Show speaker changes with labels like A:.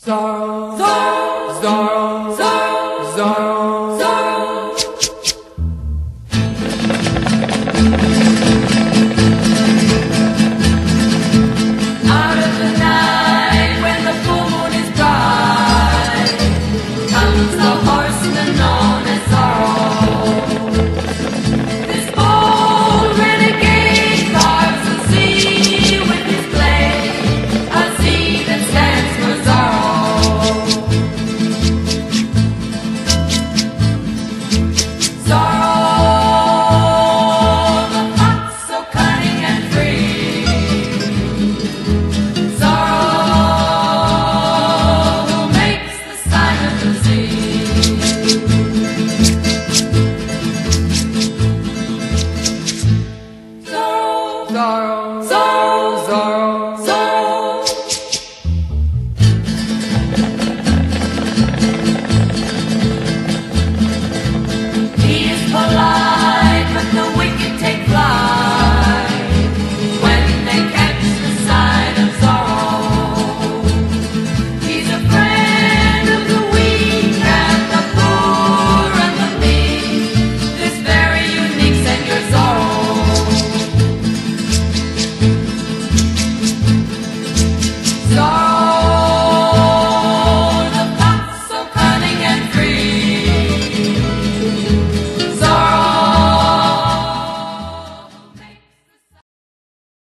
A: Zorro, Zorro, Zorro, Zorro, Zorro, Zorro. Out of the night when the full moon is bright comes the horseman known as Zorro. This bold renegade carves the sea with his blade, a sea that stands for Zorro. Zorro, Zorro, Zorro.